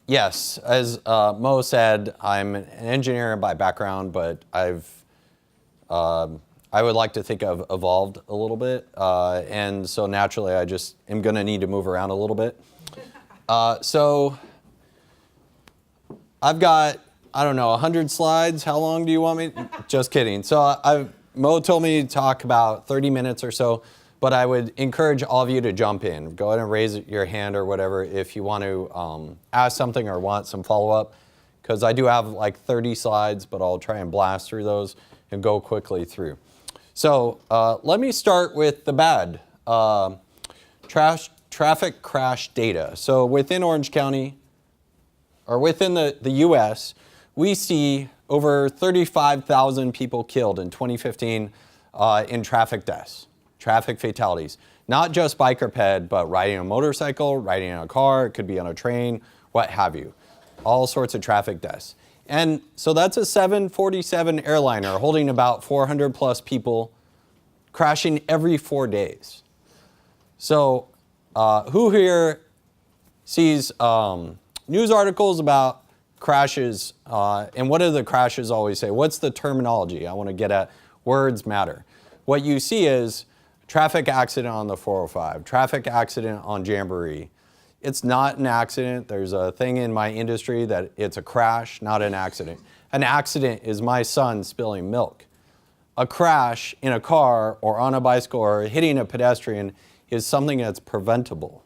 Yes, as Mo said, I'm an engineer by background, but I would like to think I've evolved a little bit, and so naturally I just am going to need to move around a little bit. So I've got, I don't know, 100 slides. How long do you want me? Just kidding. So Mo told me to talk about 30 minutes or so, but I would encourage all of you to jump in. Go ahead and raise your hand or whatever if you want to ask something or want some follow-up, because I do have like 30 slides, but I'll try and blast through those and go quickly through. So let me start with the bad. Traffic crash data. So within Orange County, or within the US, we see over 35,000 people killed in 2015 in traffic deaths, traffic fatalities. Not just bike or ped, but riding a motorcycle, riding in a car, it could be on a train, what have you. All sorts of traffic deaths. And so that's a 747 airliner holding about 400 plus people crashing every 4 days. So who here sees news articles about crashes, and what do the crashes always say? What's the terminology? I want to get at words matter. What you see is traffic accident on the 405, traffic accident on Jamboree. It's not an accident. There's a thing in my industry that it's a crash, not an accident. An accident is my son spilling milk. A crash in a car or on a bicycle or hitting a pedestrian is something that's preventable.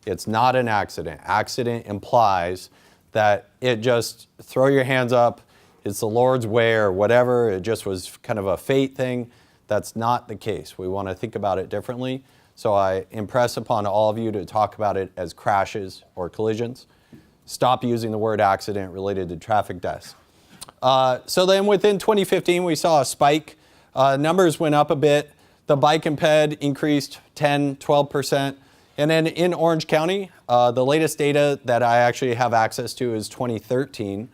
It's not an accident. Accident implies that it just throw your hands up, it's the Lord's way or whatever, it just was kind of a fate thing. That's not the case. We want to think about it differently. So I impress upon all of you to talk about it as crashes or collisions. Stop using the word accident related to traffic deaths. So then within 2015, we saw a spike. Numbers went up a bit. The bike and ped increased 10, 12%. And then in Orange County, the latest data that I actually have access to is 2013.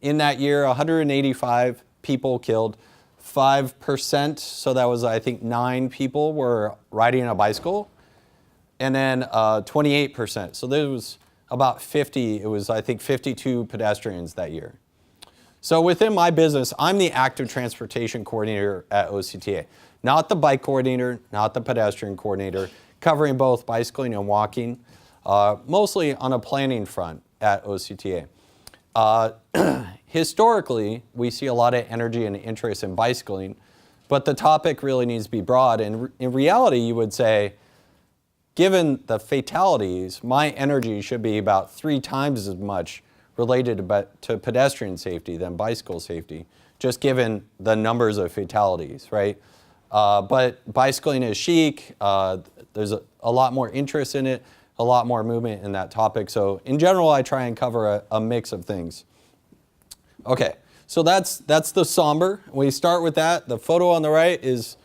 In that year, 185 people killed, 5%, so that was, I think, 9 people were riding a bicycle, and then 28%. So there was about 50, it was, I think, 52 pedestrians that year. So within my business, I'm the Active Transportation Coordinator at OCTA. Not the bike coordinator, not the pedestrian coordinator, covering both bicycling and walking, mostly on a planning front at OCTA. Historically, we see a lot of energy and interest in bicycling, but the topic really needs to be broad. And in reality, you would say, given the fatalities, my energy should be about 3 times as much related to pedestrian safety than bicycle safety, just given the numbers of fatalities, right? But bicycling is chic. There's a lot more interest in it, a lot more movement in that topic. So in general, I try and cover a mix of things. Okay, so that's the somber. We start with that. The photo on the right is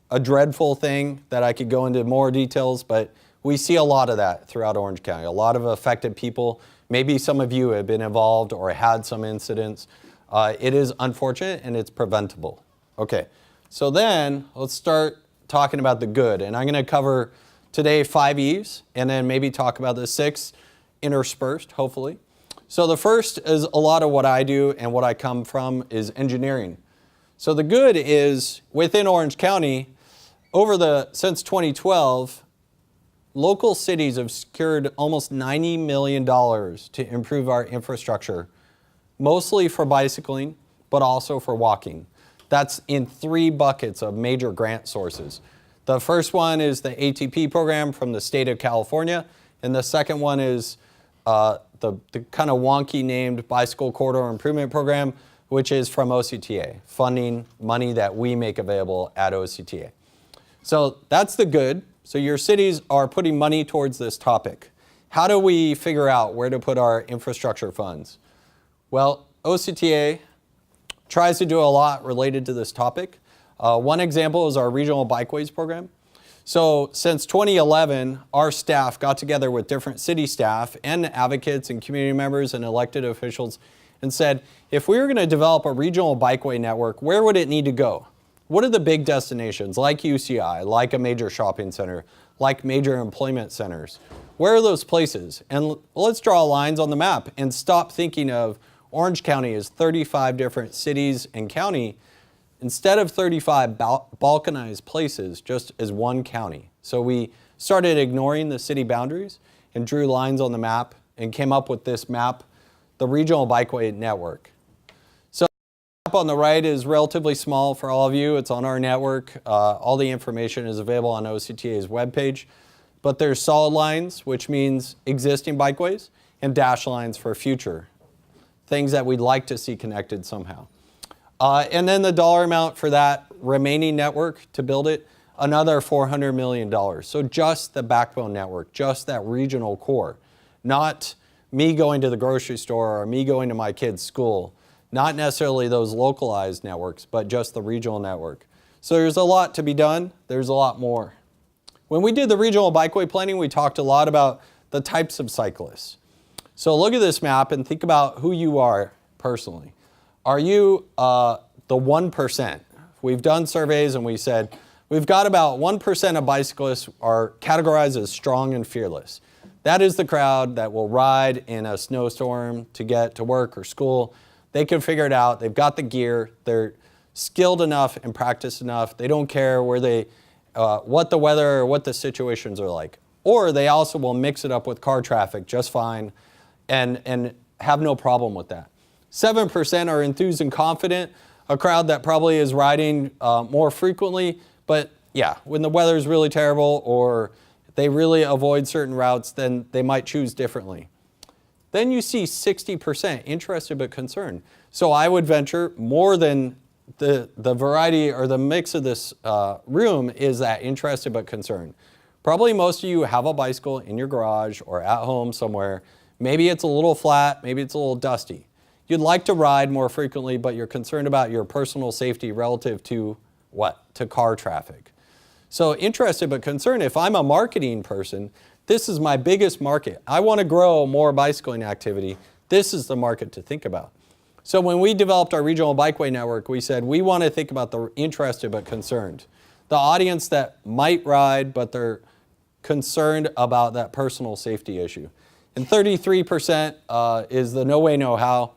a dreadful thing that I could go into more details, but we see a lot of that throughout Orange County. A lot of affected people. Maybe some of you have been involved or had some incidents. It is unfortunate and it's preventable. Okay, so then let's start talking about the good. And I'm going to cover today 5 E's and then maybe talk about the 6 interspersed, hopefully. So the first is a lot of what I do and what I come from is engineering. So the good is within Orange County, since 2012, local cities have secured almost $90 million to improve our infrastructure, mostly for bicycling, but also for walking. That's in 3 buckets of major grant sources. The first one is the ATP program from the state of California, and the second one is the kind of wonky named Bicycle Corridor Improvement Program, which is from OCTA, funding money that we make available at OCTA. So that's the good. So your cities are putting money towards this topic. How do we figure out where to put our infrastructure funds? Well, OCTA tries to do a lot related to this topic. One example is our regional Bikeways program. So since 2011, our staff got together with different city staff and advocates and community members and elected officials and said, if we were going to develop a regional bikeway network, where would it need to go? What are the big destinations like UCI, like a major shopping center, like major employment centers. Where are those places? And let's draw lines on the map and stop thinking of Orange County as 35 different cities and county instead of 35 balkanized places just as one county. So we started ignoring the city boundaries and drew lines on the map and came up with this map, the Regional Bikeway Network. So the map on the right is relatively small for all of you. It's on our network. All the information is available on OCTA's webpage. But there's solid lines, which means existing bikeways, and dash lines for future, things that we'd like to see connected somehow. And then the dollar amount for that remaining network to build it, another $400 million. So just the backbone network, just that regional core, not me going to the grocery store or me going to my kid's school, not necessarily those localized networks, but just the regional network. So there's a lot to be done. There's a lot more. When we did the regional bikeway planning, we talked a lot about the types of cyclists. So look at this map and think about who you are personally. Are you the 1%? We've done surveys and we said we've got about 1% of bicyclists are categorized as strong and fearless. That is the crowd that will ride in a snowstorm to get to work or school. They can figure it out. They've got the gear. They're skilled enough and practiced enough. They don't care where what the weather or what the situations are like. Or they also will mix it up with car traffic just fine and have no problem with that. 7% are enthused and confident, a crowd that probably is riding more frequently, but yeah, when the weather is really terrible or they really avoid certain routes, then they might choose differently. Then you see 60% interested but concerned. So I would venture more than the variety or the mix of this room is that interested but concerned. Probably most of you have a bicycle in your garage or at home somewhere. Maybe it's a little flat, maybe it's a little dusty. You'd like to ride more frequently, but you're concerned about your personal safety relative to what? To car traffic. So interested but concerned, if I'm a marketing person, this is my biggest market. I want to grow more bicycling activity. This is the market to think about. So when we developed our regional bikeway network, we said we want to think about the interested but concerned. The audience that might ride, but they're concerned about that personal safety issue. And 33% is the no way, no how.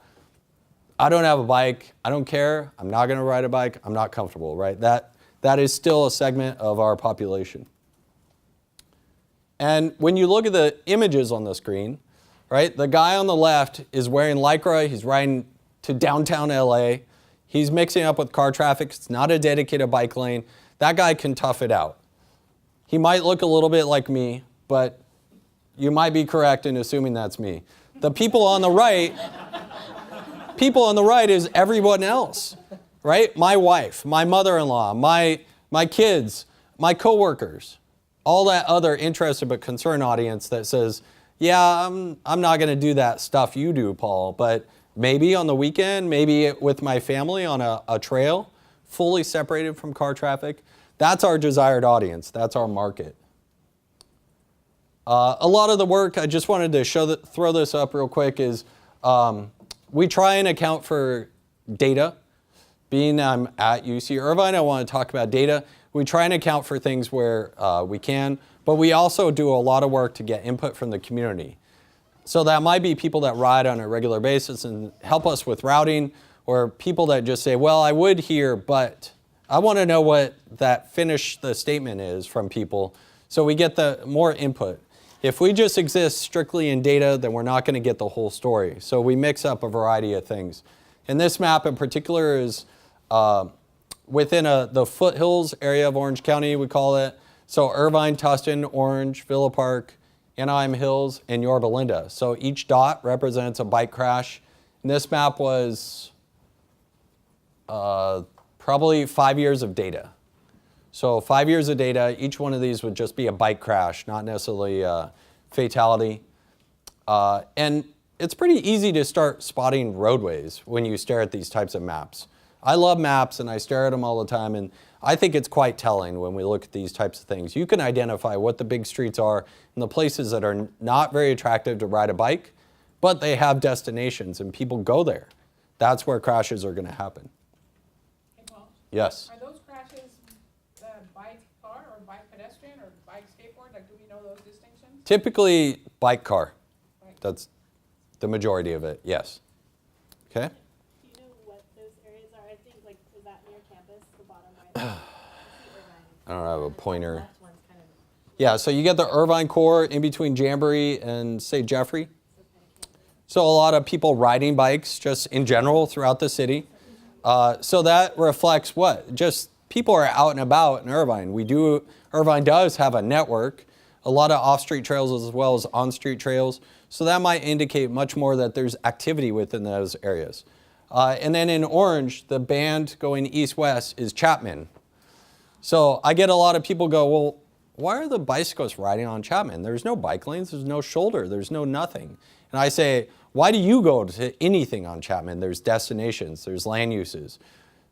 I don't have a bike. I don't care. I'm not going to ride a bike. I'm not comfortable, right? That is still a segment of our population. And when you look at the images on the screen, right, the guy on the left is wearing Lycra. He's riding to downtown LA. He's mixing up with car traffic. It's not a dedicated bike lane. That guy can tough it out. He might look a little bit like me, but you might be correct in assuming that's me. The people on the right is everyone else, right? My wife, my mother-in-law, my kids, my coworkers, all that other interested but concerned audience that says, yeah, I'm not going to do that stuff you do, Paul, but maybe on the weekend, maybe with my family on a trail, fully separated from car traffic. That's our desired audience. That's our market. A lot of the work, I just wanted to throw this up real quick, is we try and account for data. Being I'm at UC Irvine, I want to talk about data. We try and account for things where we can, but we also do a lot of work to get input from the community. So that might be people that ride on a regular basis and help us with routing, or people that just say, well, I would here, but I want to know what that finish the statement is from people. So we get the more input. If we just exist strictly in data, then we're not going to get the whole story. So we mix up a variety of things. And this map in particular is within the foothills area of Orange County, we call it. So Irvine, Tustin, Orange, Villa Park, Anaheim Hills, and Yorba Linda. So each dot represents a bike crash. And this map was probably 5 years of data. So 5 years of data, each one of these would just be a bike crash, not necessarily a fatality. And it's pretty easy to start spotting roadways when you stare at these types of maps. I love maps and I stare at them all the time, and I think it's quite telling when we look at these types of things. You can identify what the big streets are and the places that are not very attractive to ride a bike, but they have destinations and people go there. That's where crashes are going to happen. Hey, Paul. Yes? Are those crashes bike car or bike pedestrian or bike skateboard? Typically, bike car. That's the majority of it, yes. Okay? Do you know what those areas are? I think, like, is that near campus, the bottom right? I don't have a pointer. Yeah, so you get the Irvine core in between Jamboree and, say, Jeffrey. So a lot of people riding bikes just in general throughout the city. So that reflects what? Just people are out and about in Irvine. Irvine does have a network, a lot of off-street trails as well as on-street trails. So that might indicate much more that there's activity within those areas. And then in orange, the band going east-west is Chapman. So I get a lot of people go, well, why are the bicyclists riding on Chapman? There's no bike lanes, there's no shoulder, there's no nothing. And I say, why do you go to anything on Chapman? There's destinations, there's land uses.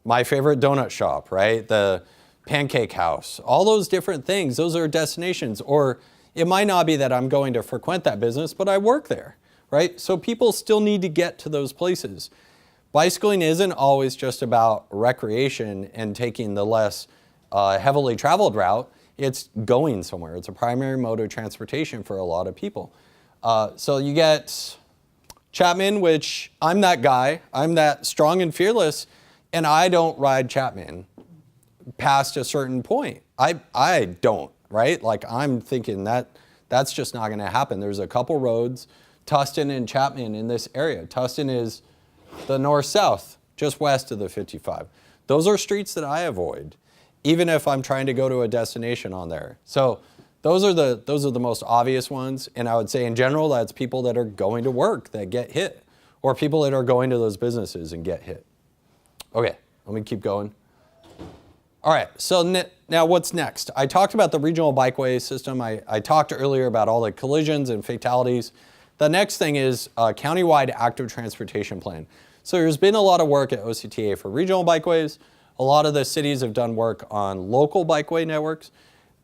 My favorite donut shop, right? The pancake house, all those different things, those are destinations. Or it might not be that I'm going to frequent that business, but I work there, right? So people still need to get to those places. Bicycling isn't always just about recreation and taking the less heavily traveled route. It's going somewhere. It's a primary mode of transportation for a lot of people. So you get Chapman, which I'm that guy. I'm that strong and fearless, and I don't ride Chapman past a certain point. I don't, right? Like I'm thinking that's just not going to happen. There's a couple roads, Tustin and Chapman in this area. Tustin is the north-south, just west of the 55. Those are streets that I avoid, even if I'm trying to go to a destination on there. So those are the most obvious ones. And I would say in general, that's people that are going to work that get hit, or people that are going to those businesses and get hit. Okay, let me keep going. All right, so now what's next? I talked about the regional bikeway system. I talked earlier about all the collisions and fatalities. The next thing is a countywide active transportation plan. So there's been a lot of work at OCTA for regional bikeways. A lot of the cities have done work on local bikeway networks.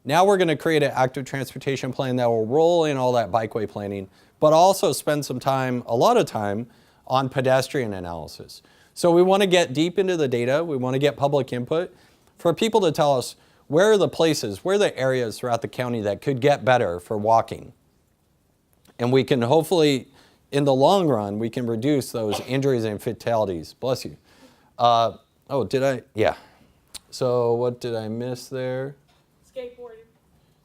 Now we're going to create an active transportation plan that will roll in all that bikeway planning, but also spend some time, a lot of time, on pedestrian analysis. So we want to get deep into the data. We want to get public input for people to tell us where are the places, where are the areas throughout the county that could get better for walking. And we can hopefully, in the long run, we can reduce those injuries and fatalities. Bless you. Oh, did I? Yeah. So what did I miss there? Skateboarding.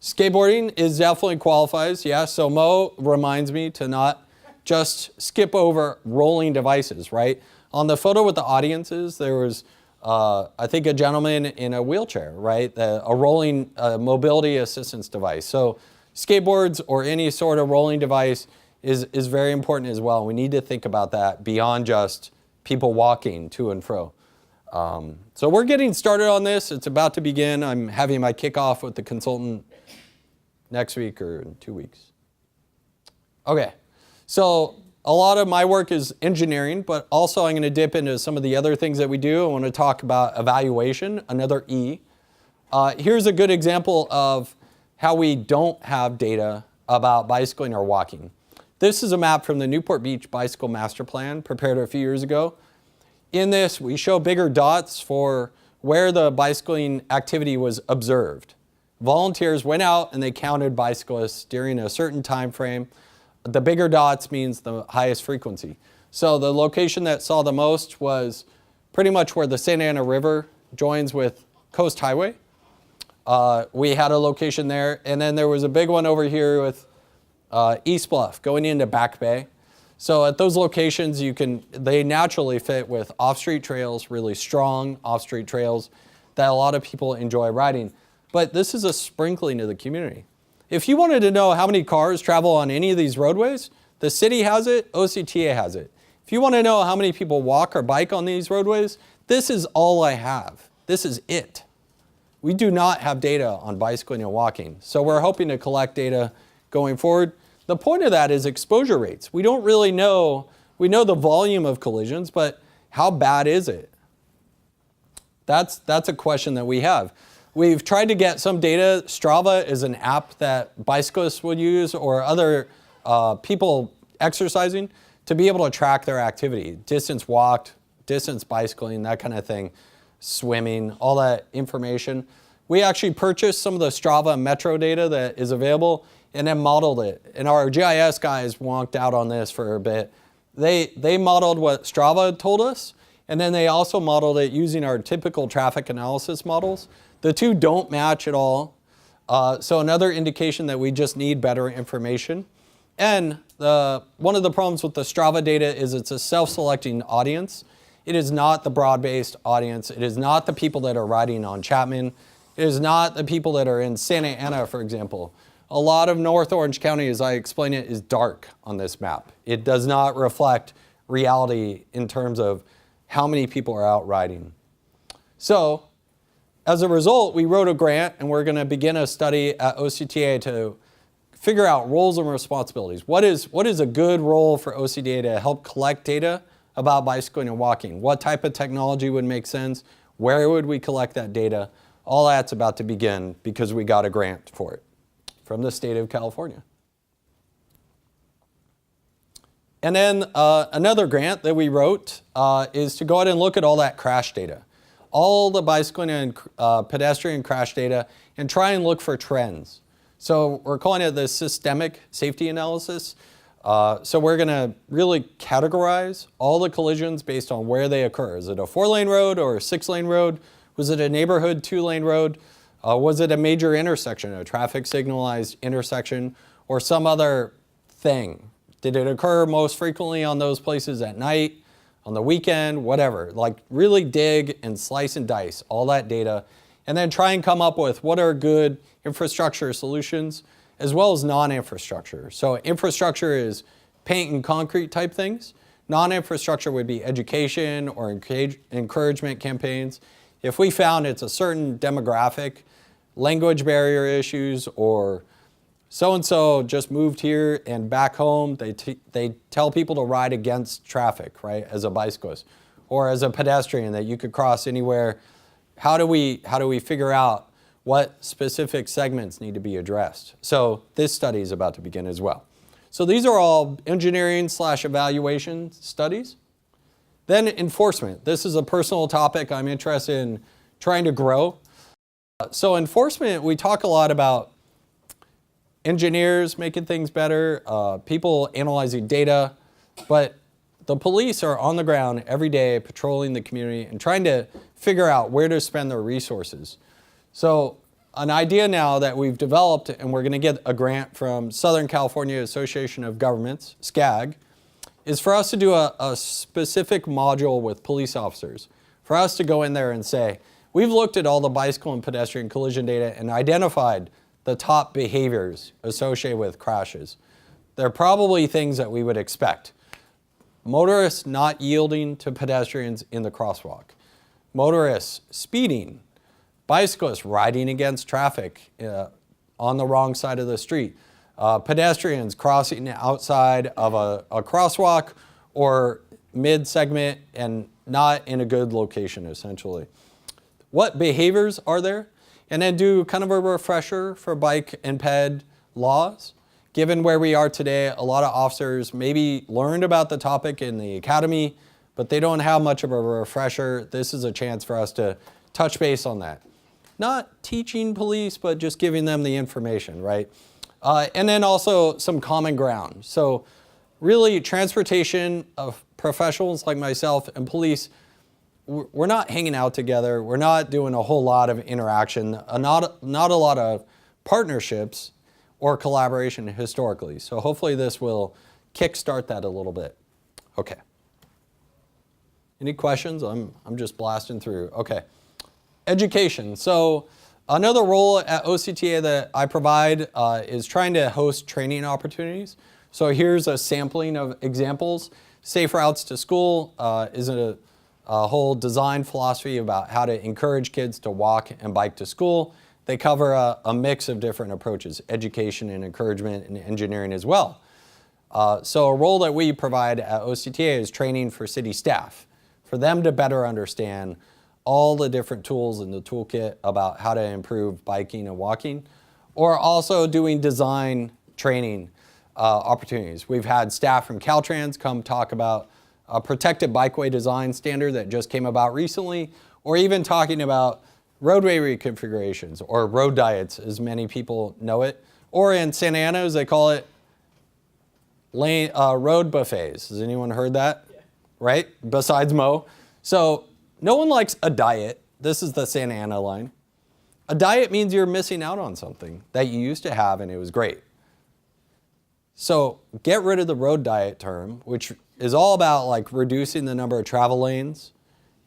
Skateboarding is definitely qualifies, yeah. So Mo reminds me to not just skip over rolling devices, right? On the photo with the audiences, there was, I think, a gentleman in a wheelchair, right? A rolling mobility assistance device. So skateboards or any sort of rolling device is very important as well. We need to think about that beyond just people walking to and fro. So we're getting started on this. It's about to begin. I'm having my kickoff with the consultant next week or in 2 weeks. Okay, so a lot of my work is engineering, but also I'm going to dip into some of the other things that we do. I want to talk about evaluation, another E. Here's a good example of how we don't have data about bicycling or walking. This is a map from the Newport Beach Bicycle Master Plan prepared a few years ago. In this, we show bigger dots for where the bicycling activity was observed. Volunteers went out and they counted bicyclists during a certain time frame. The bigger dots means the highest frequency. So the location that saw the most was pretty much where the Santa Ana River joins with Coast Highway. We had a location there, and then there was a big one over here with East Bluff going into Back Bay. So at those locations, they naturally fit with off-street trails, really strong off-street trails that a lot of people enjoy riding. But this is a sprinkling of the community. If you wanted to know how many cars travel on any of these roadways, the city has it, OCTA has it. If you want to know how many people walk or bike on these roadways, this is all I have. This is it. We do not have data on bicycling and walking. So we're hoping to collect data going forward. The point of that is exposure rates. We don't really know, we know the volume of collisions, but how bad is it? That's a question that we have. We've tried to get some data. Strava is an app that bicyclists would use or other people exercising to be able to track their activity. Distance walked, distance bicycling, that kind of thing, swimming, all that information. We actually purchased some of the Strava Metro data that is available, and then modeled it. And our GIS guys wonked out on this for a bit. They modeled what Strava told us, and then they also modeled it using our typical traffic analysis models. The two don't match at all. So another indication that we just need better information. And one of the problems with the Strava data is it's a self-selecting audience. It is not the broad-based audience. It is not the people that are riding on Chapman. It is not the people that are in Santa Ana, for example. A lot of North Orange County, as I explain it, is dark on this map. It does not reflect reality in terms of how many people are out riding. So, as a result, we wrote a grant, and we're going to begin a study at OCTA to figure out roles and responsibilities. What is a good role for OCTA to help collect data about bicycling and walking? What type of technology would make sense? Where would we collect that data? All that's about to begin because we got a grant for it from the state of California. And then another grant that we wrote is to go out and look at all that crash data, all the bicycling and pedestrian crash data, and try and look for trends. So we're calling it the systemic safety analysis. So we're going to really categorize all the collisions based on where they occur. Is it a 4-lane road or a 6-lane road? Was it a neighborhood 2-lane road? Was it a major intersection, a traffic signalized intersection, or some other thing? Did it occur most frequently on those places at night, on the weekend, whatever? Like really dig and slice and dice all that data, and then try and come up with what are good infrastructure solutions as well as non-infrastructure. So infrastructure is paint and concrete type things. Non-infrastructure would be education or encouragement campaigns. If we found it's a certain demographic, language barrier issues, or so-and-so just moved here and back home, they tell people to ride against traffic, right, as a bicyclist, or as a pedestrian that you could cross anywhere. How do we figure out what specific segments need to be addressed? So this study is about to begin as well. So these are all engineering/evaluation studies. Then enforcement. This is a personal topic I'm interested in trying to grow. So enforcement, we talk a lot about engineers making things better, people analyzing data, but the police are on the ground every day patrolling the community and trying to figure out where to spend their resources. So an idea now that we've developed, and we're going to get a grant from Southern California Association of Governments, SCAG, is for us to do a specific module with police officers, for us to go in there and say, we've looked at all the bicycle and pedestrian collision data and identified the top behaviors associated with crashes. They're probably things that we would expect. Motorists not yielding to pedestrians in the crosswalk. Motorists speeding. Bicyclists riding against traffic on the wrong side of the street. Pedestrians crossing outside of a crosswalk or mid-segment and not in a good location, essentially. What behaviors are there? And then do kind of a refresher for bike and ped laws. Given where we are today, a lot of officers maybe learned about the topic in the academy, but they don't have much of a refresher. This is a chance for us to touch base on that. Not teaching police, but just giving them the information, right? And then also some common ground. So really transportation of professionals like myself and police, we're not hanging out together. We're not doing a whole lot of interaction, not a lot of partnerships or collaboration historically. So hopefully this will kickstart that a little bit. Okay. Any questions? I'm just blasting through. Okay. Education. So another role at OCTA that I provide is trying to host training opportunities. So here's a sampling of examples. Safe routes to school is a whole design philosophy about how to encourage kids to walk and bike to school. They cover a mix of different approaches, education and encouragement and engineering as well. So a role that we provide at OCTA is training for city staff, for them to better understand all the different tools in the toolkit about how to improve biking and walking, or also doing design training opportunities. We've had staff from Caltrans come talk about a protected bikeway design standard that just came about recently, or even talking about roadway reconfigurations or road diets, as many people know it, Or in Santa Ana, as they call it, road buffets. Has anyone heard that? Yeah. Right? Besides Mo. So no one likes a diet. This is the Santa Ana line. A diet means you're missing out on something that you used to have and it was great. So get rid of the road diet term, which is all about like reducing the number of travel lanes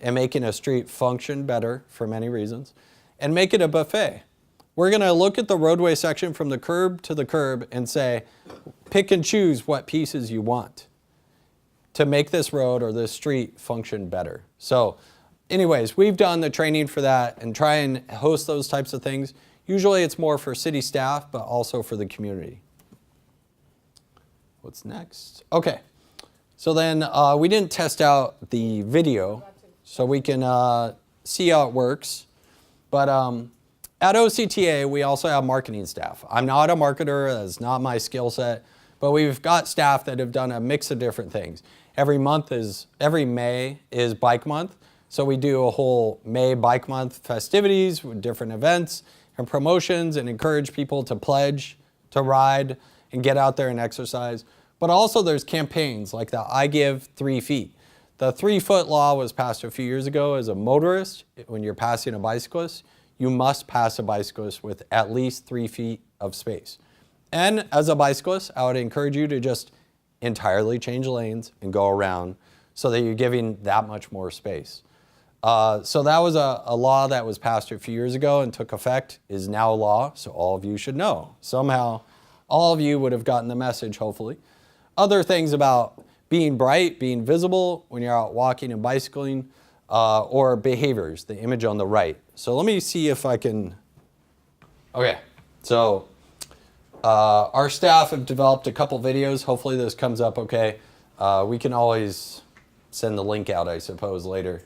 and making a street function better for many reasons, and make it a buffet. We're going to look at the roadway section from the curb to the curb and say, pick and choose what pieces you want to make this road or this street function better. So anyways, we've done the training for that and try and host those types of things. Usually it's more for city staff, but also for the community. What's next? Okay, so then we didn't test out the video so we can see how it works. But at OCTA, we also have marketing staff. I'm not a marketer, that's not my skill set, but we've got staff that have done a mix of different things. Every May is Bike Month, so we do a whole May Bike Month festivities with different events and promotions and encourage people to pledge to ride and get out there and exercise. But also there's campaigns like the I Give 3 feet. The 3-foot law was passed a few years ago. As a motorist, when you're passing a bicyclist, you must pass a bicyclist with at least 3 feet of space. And as a bicyclist, I would encourage you to just entirely change lanes and go around so that you're giving that much more space. So that was a law that was passed a few years ago and took effect, is now law, so all of you should know. Somehow, all of you would have gotten the message, hopefully. Other things about being bright, being visible when you're out walking and bicycling, or behaviors, the image on the right. So let me see if I can, okay. So our staff have developed a couple videos. Hopefully this comes up okay. We can always send the link out, I suppose, later.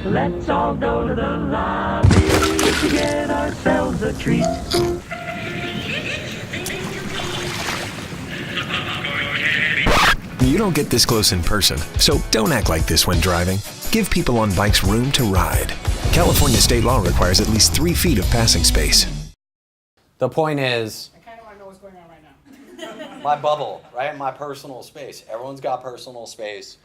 Let's all go to the lobby to get ourselves a treat. You don't get this close in person, so don't act like this when driving. Give people on bikes room to ride. California state law requires at least 3 feet of passing space. The point is, I kind of want to know what's going on right now. my bubble, right? My personal space. Everyone's got personal space.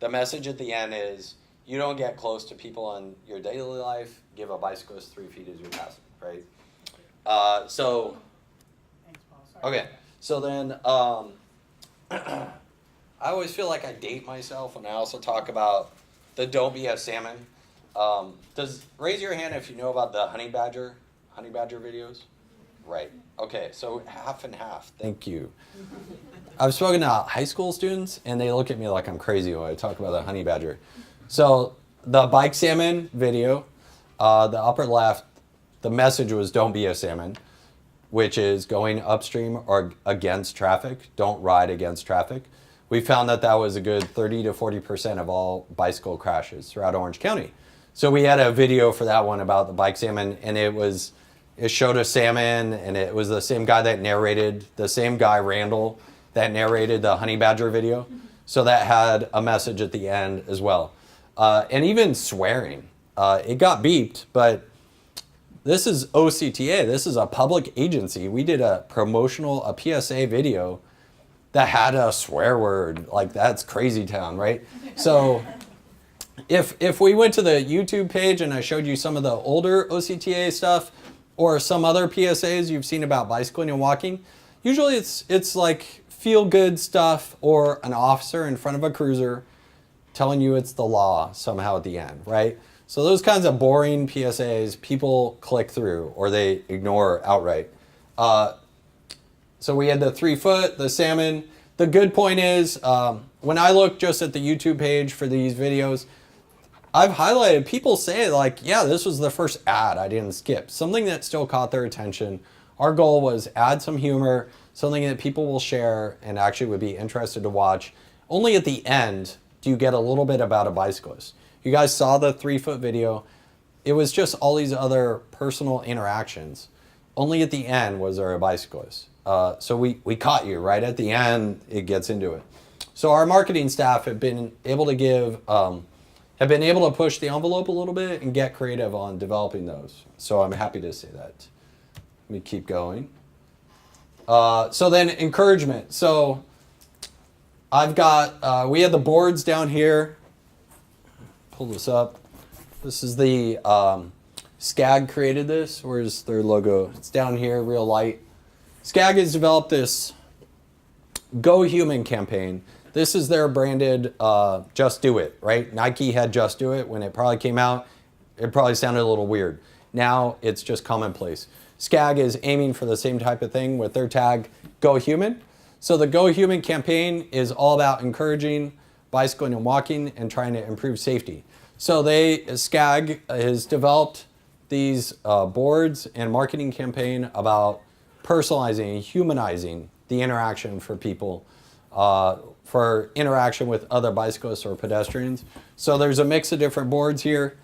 The message at the end is, you don't get close to people in your daily life. Give a bicyclist 3 feet as you're passing, right? Thanks, Paul. Sorry. Okay. So then, I always feel like I date myself when I also talk about the don't be a salmon. Raise your hand if you know about the honey badger videos? Right. Okay, so half and half. Thank you. I've spoken to high school students, and they look at me like I'm crazy when I talk about the honey badger. So the bike salmon video, the upper left, the message was don't be a salmon, which is going upstream or against traffic. Don't ride against traffic. We found that was a good 30 to 40% of all bicycle crashes throughout Orange County. So we had a video for that one about the bike salmon, and it showed a salmon, and it was the same guy that narrated, the same guy, Randall, that narrated the honey badger video. So that had a message at the end as well. And even swearing. It got beeped, but this is OCTA. This is a public agency. We did a PSA video that had a swear word. Like, that's crazy town, right? So if we went to the YouTube page and I showed you some of the older OCTA stuff or some other PSAs you've seen about bicycling and walking, usually it's like feel-good stuff or an officer in front of a cruiser telling you it's the law somehow at the end, right? So those kinds of boring PSAs, people click through or they ignore outright. So we had the 3 foot, the salmon. The good point is, when I look just at the YouTube page for these videos, I've highlighted, people say like, yeah, this was the first ad I didn't skip. Something that still caught their attention. Our goal was add some humor, something that people will share and actually would be interested to watch. Only at the end do you get a little bit about a bicyclist. You guys saw the 3 foot video. It was just all these other personal interactions. Only at the end was there a bicyclist. So we caught you right at the end, it gets into it. So our marketing staff have been able to push the envelope a little bit and get creative on developing those. So I'm happy to say that. Let me keep going. So then encouragement. So I've got, we had the boards down here. Pull this up. This is the, SCAG created this. Where's their logo? It's down here, real light. SCAG has developed this Go Human campaign. This is their branded Just Do It, right? Nike had Just Do It when it probably came out. It probably sounded a little weird. Now it's just commonplace. SCAG is aiming for the same type of thing with their tag Go Human. So the Go Human campaign is all about encouraging bicycling and walking and trying to improve safety. So SCAG has developed these boards and marketing campaign about personalizing and humanizing the interaction for people, for interaction with other bicyclists or pedestrians. So there's a mix of different boards here.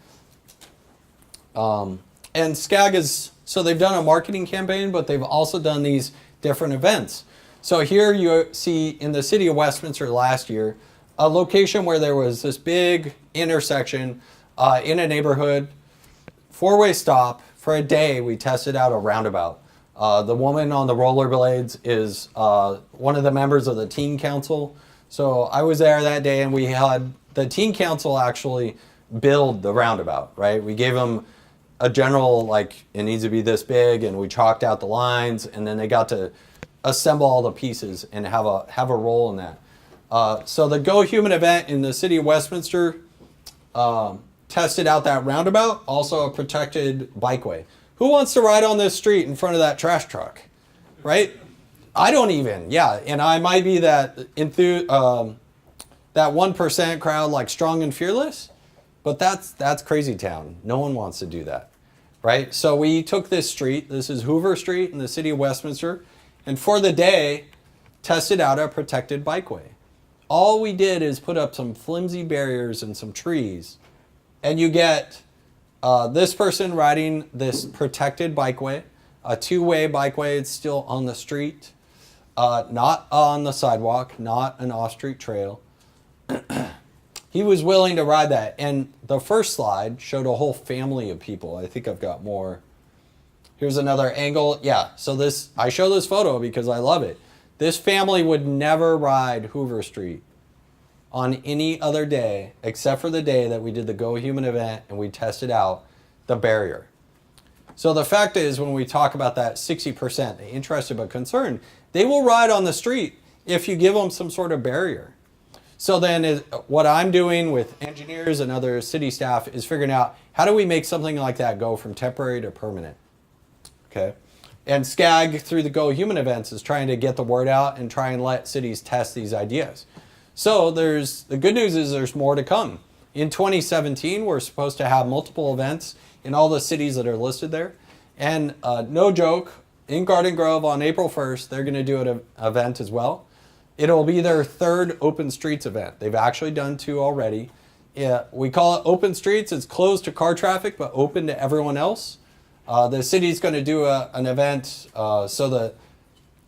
And SCAG is, so they've done a marketing campaign, but they've also done these different events. So here you see in the city of Westminster last year, a location where there was this big intersection in a neighborhood, four-way stop. For a day, we tested out a roundabout. The woman on the rollerblades is one of the members of the teen council. So I was there that day, and we had the teen council actually build the roundabout, right? We gave them a general, like, it needs to be this big, and we chalked out the lines, and then they got to assemble all the pieces and have a role in that. So the Go Human event in the city of Westminster tested out that roundabout, also a protected bikeway. Who wants to ride on this street in front of that trash truck, right? I don't even, yeah. And I might be that that 1% crowd, like strong and fearless, but that's crazy town. No one wants to do that, right? So we took this street. This is Hoover Street in the city of Westminster, and for the day, tested out a protected bikeway. All we did is put up some flimsy barriers and some trees, and you get this person riding this protected bikeway, a two-way bikeway. It's still on the street, not on the sidewalk, not an off-street trail. He was willing to ride that. And the first slide showed a whole family of people. I think I've got more. Here's another angle. Yeah, so this, I show this photo because I love it. This family would never ride Hoover Street on any other day except for the day that we did the Go Human event and we tested out the barrier. So the fact is, when we talk about that 60%, the interested but concerned, they will ride on the street if you give them some sort of barrier. So then what I'm doing with engineers and other city staff is figuring out how do we make something like that go from temporary to permanent, okay? And SCAG, through the Go Human events, is trying to get the word out and try and let cities test these ideas. So the good news is there's more to come. In 2017, we're supposed to have multiple events in all the cities that are listed there. And no joke, in Garden Grove on April 1st, they're going to do an event as well. It'll be their third Open Streets event. They've actually done two already. Yeah, we call it Open Streets. It's closed to car traffic, but open to everyone else. The city's going to do an event. So the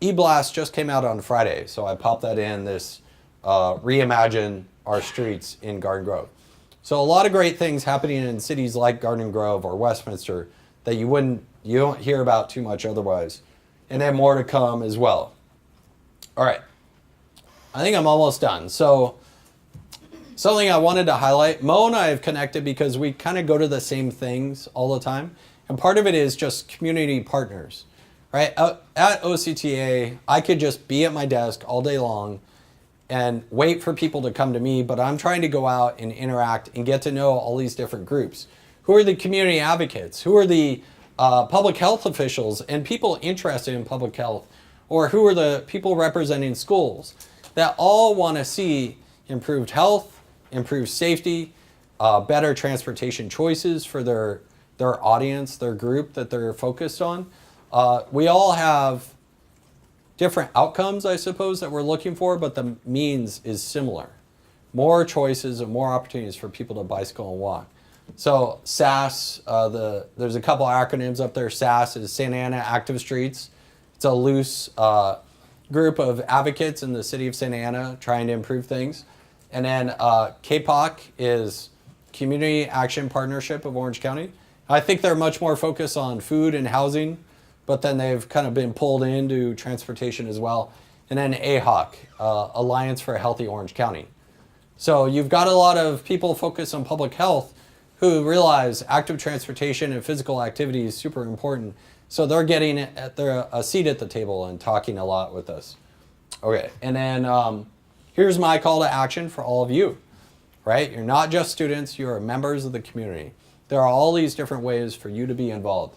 e-blast just came out on Friday. So I popped that in, this reimagine our streets in Garden Grove. So a lot of great things happening in cities like Garden Grove or Westminster that you don't hear about too much otherwise. And then more to come as well. All right. I think I'm almost done. So something I wanted to highlight, Mo and I have connected because we kind of go to the same things all the time. And part of it is just community partners, right? At OCTA, I could just be at my desk all day long and wait for people to come to me, but I'm trying to go out and interact and get to know all these different groups. Who are the community advocates? Who are the public health officials and people interested in public health? Or who are the people representing schools that all want to see improved health, improved safety, better transportation choices for their audience, their group that they're focused on. We all have different outcomes, I suppose, that we're looking for, but the means is similar. More choices and more opportunities for people to bicycle and walk. So SAS, there's a couple acronyms up there. SAS is Santa Ana Active Streets. It's a loose group of advocates in the city of Santa Ana trying to improve things. And then KPOC is Community Action Partnership of Orange County. I think they're much more focused on food and housing, but then they've kind of been pulled into transportation as well. And then AHOC, Alliance for a Healthy Orange County. So you've got a lot of people focused on public health who realize active transportation and physical activity is super important. So they're getting a seat at the table and talking a lot with us. Okay, and then here's my call to action for all of you, right? You're not just students, you're members of the community. There are all these different ways for you to be involved.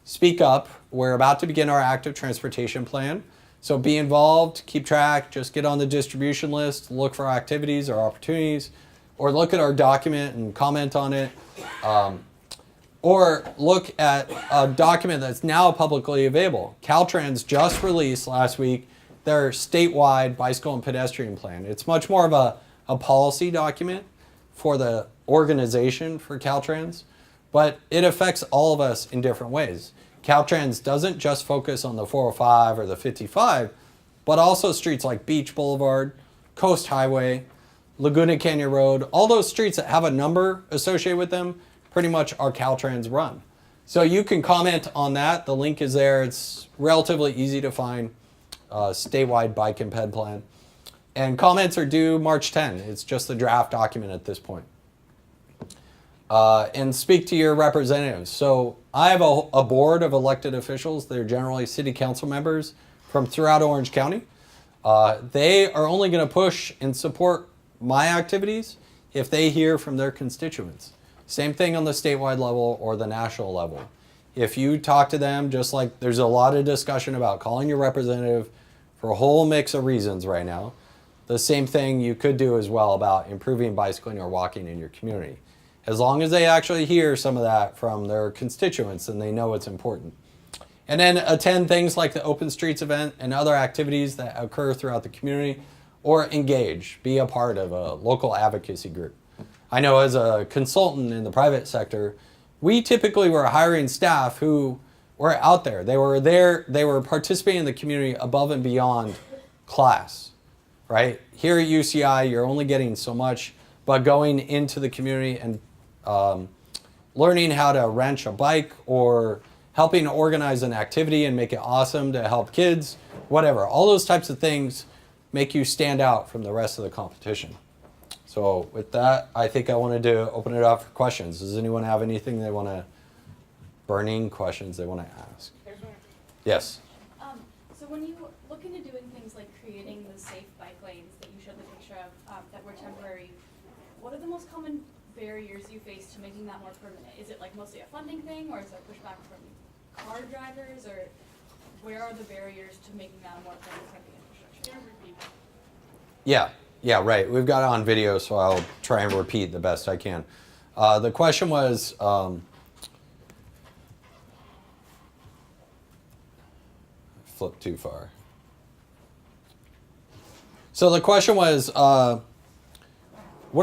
Speak up. We're about to begin our active transportation plan. So be involved, keep track, just get on the distribution list, look for activities or opportunities, or look at our document and comment on it. Or look at a document that's now publicly available. Caltrans just released last week their statewide bicycle and pedestrian plan. It's much more of a policy document for the organization for Caltrans, but it affects all of us in different ways. Caltrans doesn't just focus on the 405 or the 55, but also streets like Beach Boulevard, Coast Highway, Laguna Canyon Road, all those streets that have a number associated with them pretty much are Caltrans run. So you can comment on that. The link is there. It's relatively easy to find, statewide bike and ped plan. And comments are due March 10. It's just the draft document at this point. And speak to your representatives. So I have a board of elected officials. They're generally city council members from throughout Orange County. They are only going to push and support my activities if they hear from their constituents. Same thing on the statewide level or the national level. If you talk to them, just like there's a lot of discussion about calling your representative for a whole mix of reasons right now, the same thing you could do as well about improving bicycling or walking in your community. As long as they actually hear some of that from their constituents and they know it's important. And then attend things like the Open Streets event and other activities that occur throughout the community, or engage, be a part of a local advocacy group. I know as a consultant in the private sector, we typically were hiring staff who were out there. They were participating in the community above and beyond class, right? Here at UCI, you're only getting so much, but going into the community and learning how to wrench a bike or helping organize an activity and make it awesome to help kids, whatever. All those types of things make you stand out from the rest of the competition. So with that, I think I wanted to open it up for questions. Does anyone have anything they want to, burning questions they want to ask? Yes. So when you look into doing things like creating the safe bike lanes that you showed the picture of that were temporary, what are the most common barriers you face to making that more permanent? Is it like mostly a funding thing, or is there pushback from car drivers, or where are the barriers to making that a more permanent infrastructure? Yeah, right. We've got it on video, so I'll try and repeat the best I can. The question was, flip too far. So the question was, what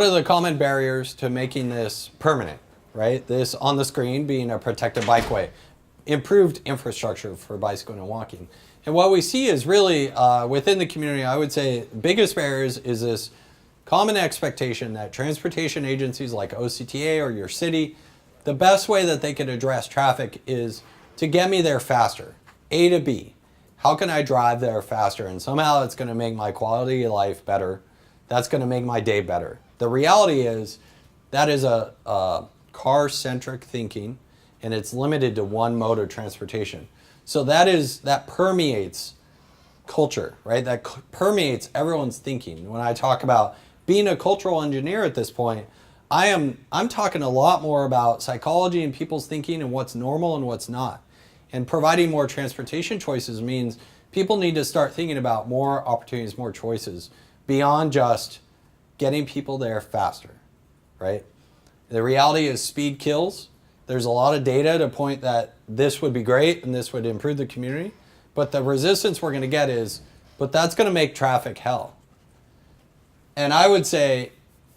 are the common barriers to making this permanent, right? This on the screen being a protected bikeway, improved infrastructure for bicycling and walking. And what we see is really within the community, I would say biggest barriers is this common expectation that transportation agencies like OCTA or your city, the best way that they could address traffic is to get me there faster, A to B. How can I drive there faster? And somehow it's going to make my quality of life better. That's going to make my day better. The reality is that is a car-centric thinking, and it's limited to one mode of transportation. So that permeates culture, right? That permeates everyone's thinking. When I talk about being a cultural engineer at this point, I'm talking a lot more about psychology and people's thinking and what's normal and what's not. And providing more transportation choices means people need to start thinking about more opportunities, more choices, beyond just getting people there faster, right? The reality is speed kills. There's a lot of data to point that this would be great and this would improve the community. But the resistance we're going to get is, but that's going to make traffic hell. And I would say,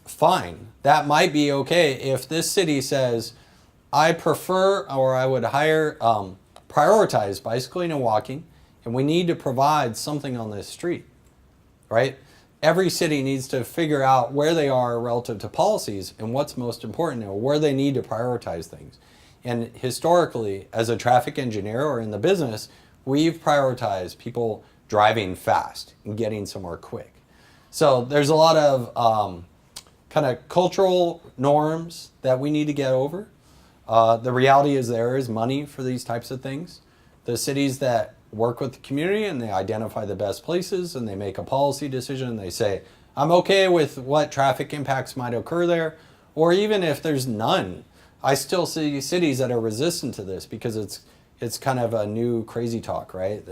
fine, that might be okay if this city says, I prefer, or I would prioritize bicycling and walking, And we need to provide something on this street, right? Every city needs to figure out where they are relative to policies and what's most important or where they need to prioritize things. And historically, as a traffic engineer or in the business, we've prioritized people driving fast and getting somewhere quick. So there's a lot of kind of cultural norms that we need to get over. The reality is there is money for these types of things. The cities that work with the community and they identify the best places and they make a policy decision. They say, I'm okay with what traffic impacts might occur there. Or even if there's none, I still see cities that are resistant to this because it's kind of a new crazy talk, right?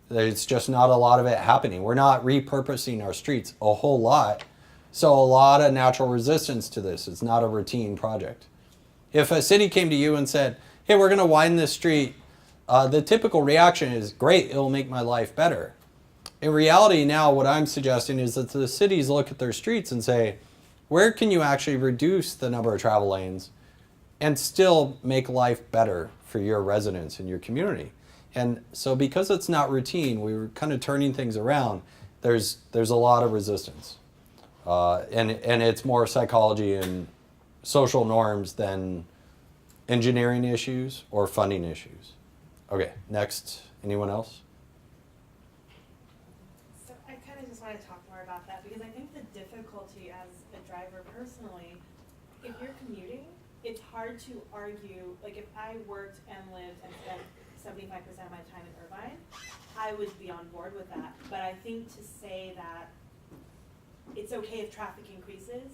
There's just not a lot of it happening. We're not repurposing our streets a whole lot. So a lot of natural resistance to this. It's not a routine project. If a city came to you and said, hey, we're going to widen this street, the typical reaction is, great, it'll make my life better. In reality now, what I'm suggesting is that the cities look at their streets and say, where can you actually reduce the number of travel lanes and still make life better for your residents and your community? And so because it's not routine, we were kind of turning things around, there's a lot of resistance. And it's more psychology and social norms than engineering issues or funding issues. Okay, next. Anyone else? So I kind of just want to talk more about that because I think the difficulty as a driver personally, if you're commuting, it's hard to argue, like if I worked and lived and spent 75% of my time in Irvine, I would be on board with that. But I think to say that it's okay if traffic increases,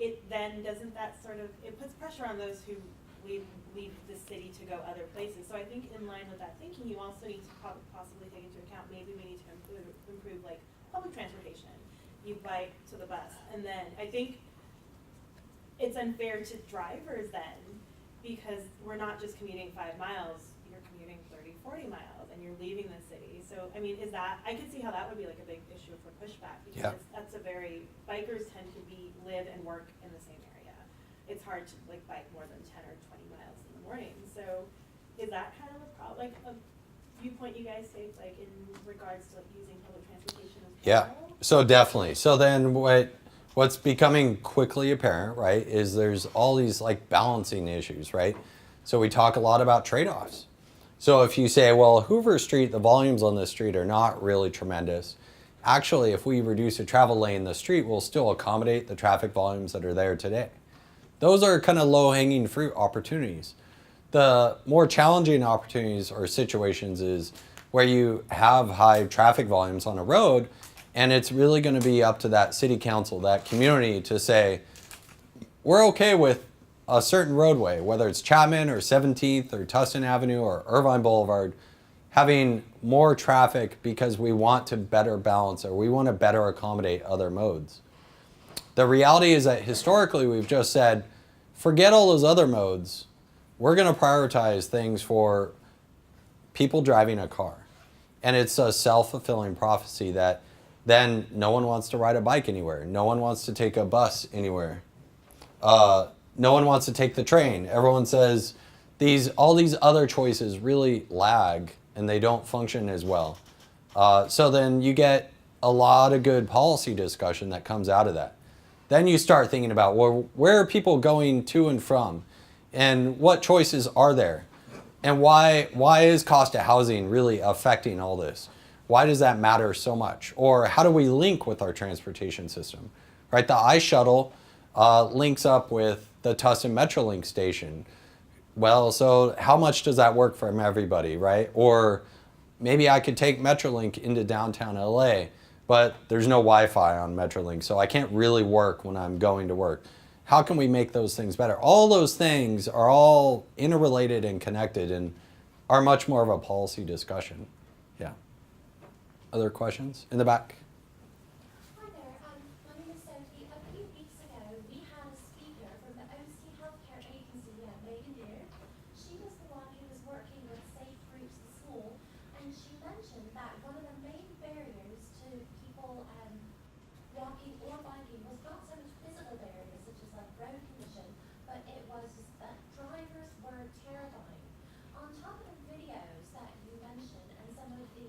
it then doesn't that sort of, it puts pressure on those who leave the city to go other places. So I think in line with that thinking, you also need to possibly take into account, maybe we need to improve like public transportation. You bike to the bus. And then I think it's unfair to drivers then, because we're not just commuting 5 miles, you're commuting 30, 40 miles, and you're leaving the city. So, I mean, is that, I could see how that would be like a big issue for pushback, because that's a very, bikers tend to live and work in the same area. It's hard to like bike more than 10 or 20 miles in the morning. So is that kind of a problem, like a viewpoint you guys take, like in regards to like using public transportation as well? So definitely. So then what's becoming quickly apparent, right, is there's all these like balancing issues, right? So we talk a lot about trade-offs. So if you say, well, Hoover Street, the volumes on this street are not really tremendous. Actually, if we reduce a travel lane, the street will still accommodate the traffic volumes that are there today. Those are kind of low-hanging fruit opportunities. The more challenging opportunities or situations is where you have high traffic volumes on a road, and it's really going to be up to that city council, that community, to say, we're okay with a certain roadway, whether it's Chapman or 17th or Tustin Avenue or Irvine Boulevard, having more traffic because we want to better balance or we want to better accommodate other modes. The reality is that historically we've just said, forget all those other modes. We're going to prioritize things for people driving a car. And it's a self-fulfilling prophecy that then no one wants to ride a bike anywhere. No one wants to take a bus anywhere. No one wants to take the train. Everyone says all these other choices really lag and they don't function as well. So then you get a lot of good policy discussion that comes out of that. Then you start thinking about, well, where are people going to and from? And what choices are there? And why is cost of housing really affecting all this? Why does that matter so much? Or how do we link with our transportation system? Right, the iShuttle links up with the Tustin Metrolink station. Well, so how much does that work for everybody, right? Or maybe I could take Metrolink into downtown LA, but there's no Wi-Fi on Metrolink, so I can't really work when I'm going to work. How can we make those things better? All those things are all interrelated and connected and are much more of a policy discussion. Yeah. Other questions? In the back. Hi there, my name is Sophie. A few weeks ago, we had a speaker from the OCTA Healthcare Agency, Megan Deere. She was the one who was working with safe routes to school, and she mentioned that one of the main barriers to people walking or biking was not so much physical barriers, such as like road condition, but it was that drivers were terrifying. On top of the videos that you mentioned and some of the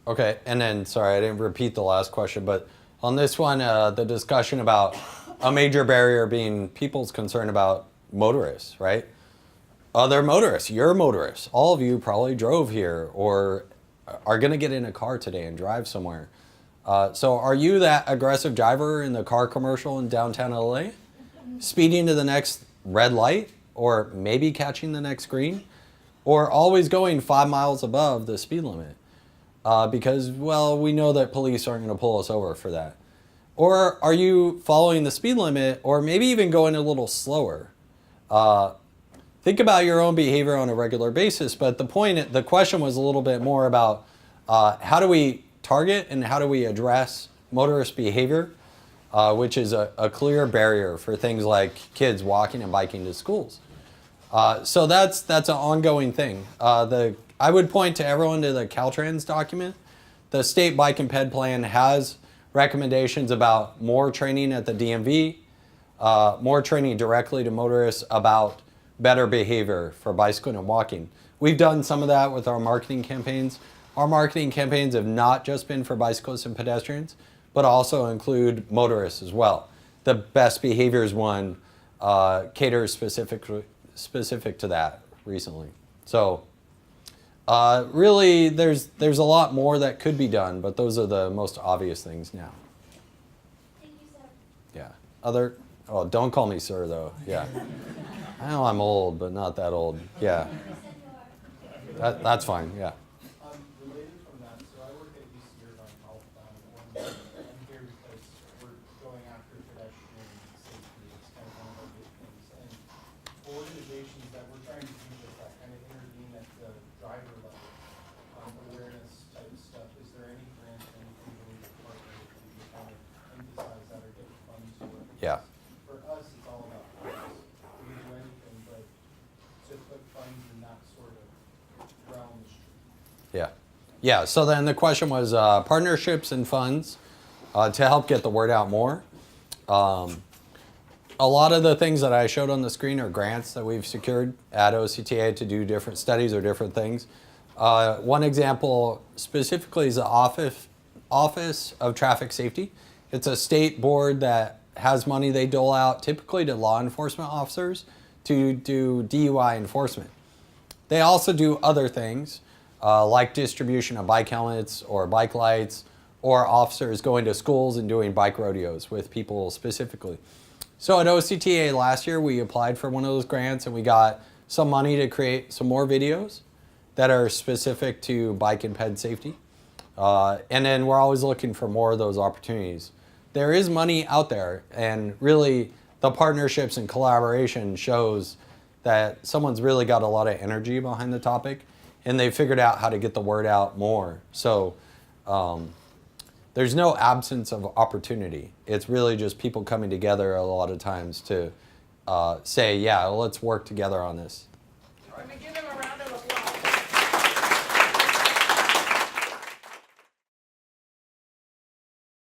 Okay, and then, sorry, I didn't repeat the last question, but on this one, the discussion about a major barrier being people's concern about motorists, right? Other motorists, you're motorists. All of you probably drove here or are going to get in a car today and drive somewhere. So are you that aggressive driver in the car commercial in downtown LA? Speeding to the next red light or maybe catching the next green? Or always going 5 miles above the speed limit? Because, well, we know that police aren't going to pull us over for that. Or are you following the speed limit or maybe even going a little slower? Think about your own behavior on a regular basis, but the question was a little bit more about how do we target and how do we address motorist behavior, which is a clear barrier for things like kids walking and biking to schools. So that's an ongoing thing. I would point to everyone to the Caltrans document. The state bike and ped plan has recommendations about more training at the DMV, more training directly to motorists about better behavior for bicycling and walking. We've done some of that with our marketing campaigns. Our marketing campaigns have not just been for bicyclists and pedestrians, but also include motorists as well. The best behaviors one caters specific to that recently. So really, there's a lot more that could be done, but those are the most obvious things now. Thank you, sir. Yeah. Oh, don't call me sir, though. Yeah. I know I'm old, but not that old. Yeah. That's fine, yeah. Related from that, so I work at UC on Southbound, and I'm here because we're going after pedestrian safety. It's kind of one of our big things. And for organizations that we're trying to do just that, kind of intervene at the driver level, awareness type of stuff, is there any grant, anything that we could partner with that we can kind of emphasize that or get funds for? Yeah. For us, it's all about funds. We can do anything, but to put funds in that sort of realm is true. Yeah. Yeah, so then the question was partnerships and funds to help get the word out more. A lot of the things that I showed on the screen are grants that we've secured at OCTA to do different studies or different things. One example specifically is the Office of Traffic Safety. It's a state board that has money they dole out typically to law enforcement officers to do DUI enforcement. They also do other things like distribution of bike helmets or bike lights or officers going to schools and doing bike rodeos with people specifically. So at OCTA last year, we applied for one of those grants and we got some money to create some more videos that are specific to bike and ped safety. And then we're always looking for more of those opportunities. There is money out there, and really the partnerships and collaboration shows that someone's really got a lot of energy behind the topic and they figured out how to get the word out more. So there's no absence of opportunity. It's really just people coming together a lot of times to say, yeah, let's work together on this. Trying to get it